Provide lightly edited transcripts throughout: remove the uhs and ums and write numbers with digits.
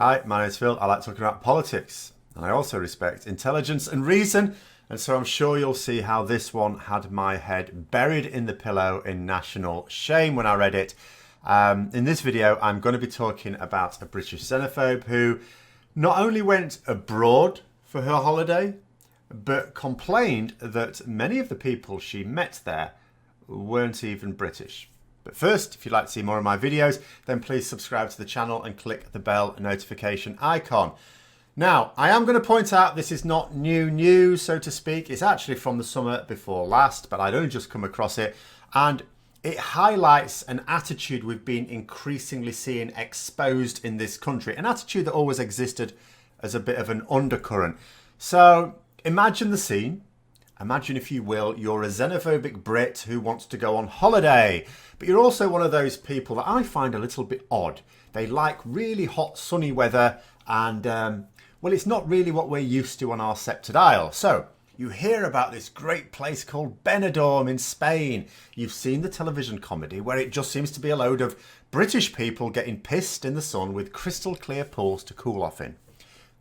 Hi, my name's Phil. I like talking about politics, and I also respect intelligence and reason, and so I'm sure you'll see how this one had my head buried in the pillow in national shame when I read it. In this video, I'm going to be talking about a British xenophobe who not only went abroad for her holiday, but complained that many of the people she met there weren't even British. But first, if you'd like to see more of my videos, then please subscribe to the channel and click the bell notification icon. Now, I am going to point out this is not new news, so to speak. It's actually from the summer before last, but I'd only just come across it. And it highlights an attitude we've been increasingly seeing exposed in this country. An attitude that always existed as a bit of an undercurrent. So imagine the scene. Imagine, if you will, you're a xenophobic Brit who wants to go on holiday, but you're also one of those people that I find a little bit odd. They like really hot, sunny weather, and, well, it's not really what we're used to on our sceptred isle. So you hear about this great place called Benidorm in Spain. You've seen the television comedy where it just seems to be a load of British people getting pissed in the sun with crystal clear pools to cool off in.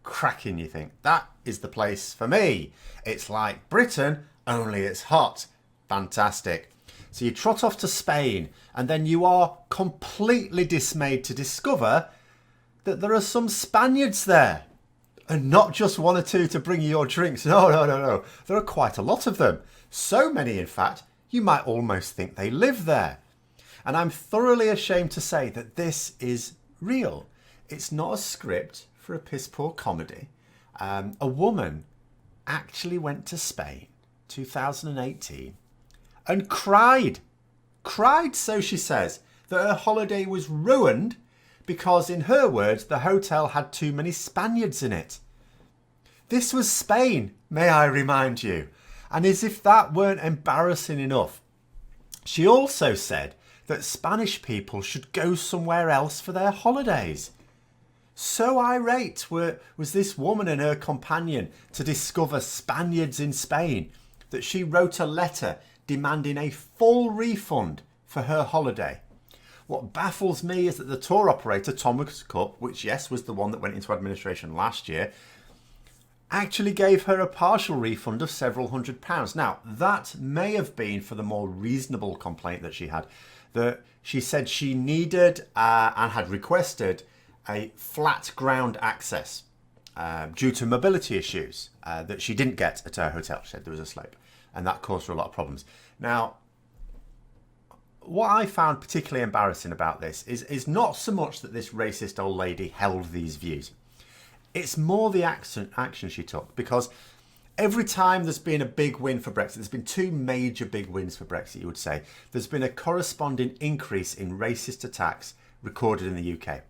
Cracking, you think. That is the place for me. It's like Britain, only it's hot. Fantastic. So you trot off to Spain, and then you are completely dismayed to discover that there are some Spaniards there. And not just one or two to bring you your drinks. No. There are quite a lot of them. So many, in fact, you might almost think they live there. And I'm thoroughly ashamed to say that this is real. It's not a script for a piss-poor comedy. A woman actually went to Spain, 2018, and cried, so she says, that her holiday was ruined because, in her words, the hotel had too many Spaniards in it. This was Spain, may I remind you. And as if that weren't embarrassing enough, she also said that Spanish people should go somewhere else for their holidays. So irate was this woman and her companion to discover Spaniards in Spain that she wrote a letter demanding a full refund for her holiday. What baffles me is that the tour operator, Thomas Cook, which yes was the one that went into administration last year, actually gave her a partial refund of several £100s. Now, that may have been for the more reasonable complaint that she had, that she said she needed and had requested a flat ground access due to mobility issues that she didn't get at her hotel. She said there was a slope, and that caused her a lot of problems. Now, what I found particularly embarrassing about this is not so much that this racist old lady held these views. It's more the action she took, because every time there's been a big win for Brexit, there's been two major big wins for Brexit, you would say, there's been a corresponding increase in racist attacks recorded in the UK.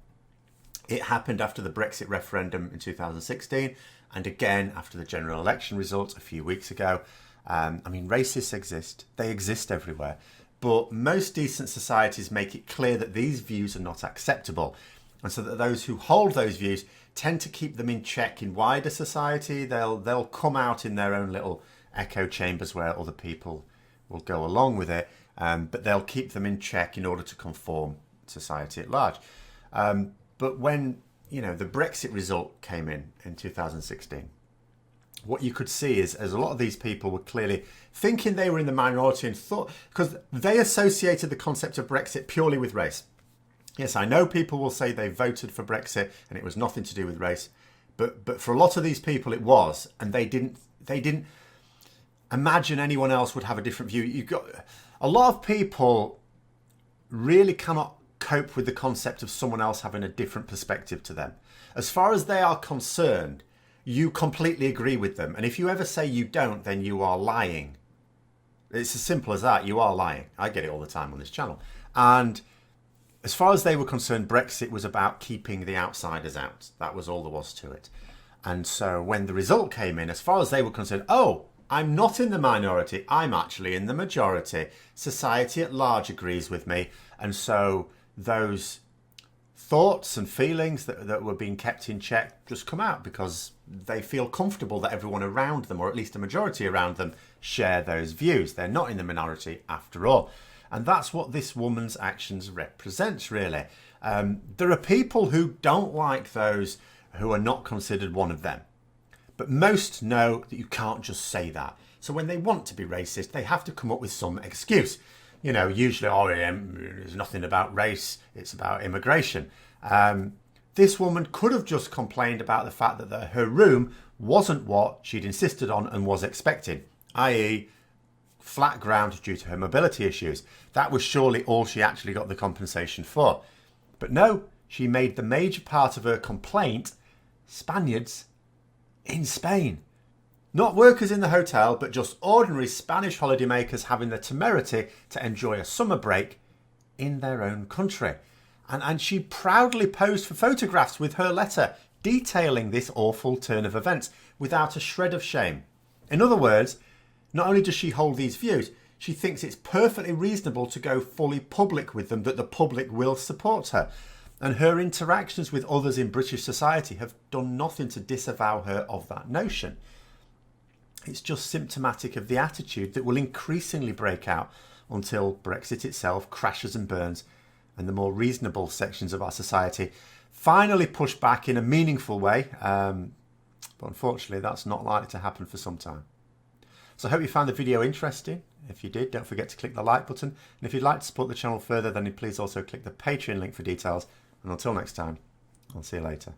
It happened after the Brexit referendum in 2016, and again after the general election results a few weeks ago. I mean, racists exist. They exist everywhere. But most decent societies make it clear that these views are not acceptable. And so that those who hold those views tend to keep them in check in wider society. They'll come out in their own little echo chambers where other people will go along with it. But they'll keep them in check in order to conform society at large. But when, you know, the Brexit result came in 2016, what you could see is a lot of these people were clearly thinking they were in the minority and thought, because they associated the concept of Brexit purely with race. Yes, I know people will say they voted for Brexit and it was nothing to do with race, but for a lot of these people it was, and they didn't imagine anyone else would have a different view. You've got a lot of people really cannot cope with the concept of someone else having a different perspective to them. As far as they are concerned, you completely agree with them. And if you ever say you don't, then you are lying. It's as simple as that. You are lying. I get it all the time on this channel. And as far as they were concerned, Brexit was about keeping the outsiders out. That was all there was to it. And so when the result came in, as far as they were concerned, oh, I'm not in the minority. I'm actually in the majority. Society at large agrees with me. And so those thoughts and feelings that were being kept in check just come out because they feel comfortable that everyone around them, or at least a majority around them, share those views. They're not in the minority after all. And that's what this woman's actions represents, really. There are people who don't like those who are not considered one of them. But most know that you can't just say that. So when they want to be racist, they have to come up with some excuse. You know, usually, there's nothing about race, it's about immigration. This woman could have just complained about the fact that her room wasn't what she'd insisted on and was expecting, i.e. flat ground due to her mobility issues. That was surely all she actually got the compensation for. But no, she made the major part of her complaint Spaniards in Spain. Not workers in the hotel, but just ordinary Spanish holidaymakers having the temerity to enjoy a summer break in their own country. And she proudly posed for photographs with her letter detailing this awful turn of events without a shred of shame. In other words, not only does she hold these views, she thinks it's perfectly reasonable to go fully public with them, that the public will support her. And her interactions with others in British society have done nothing to disavow her of that notion. It's just symptomatic of the attitude that will increasingly break out until Brexit itself crashes and burns and the more reasonable sections of our society finally push back in a meaningful way. But unfortunately, that's not likely to happen for some time. So I hope you found the video interesting. If you did, don't forget to click the like button. And if you'd like to support the channel further, then please also click the Patreon link for details. And until next time, I'll see you later.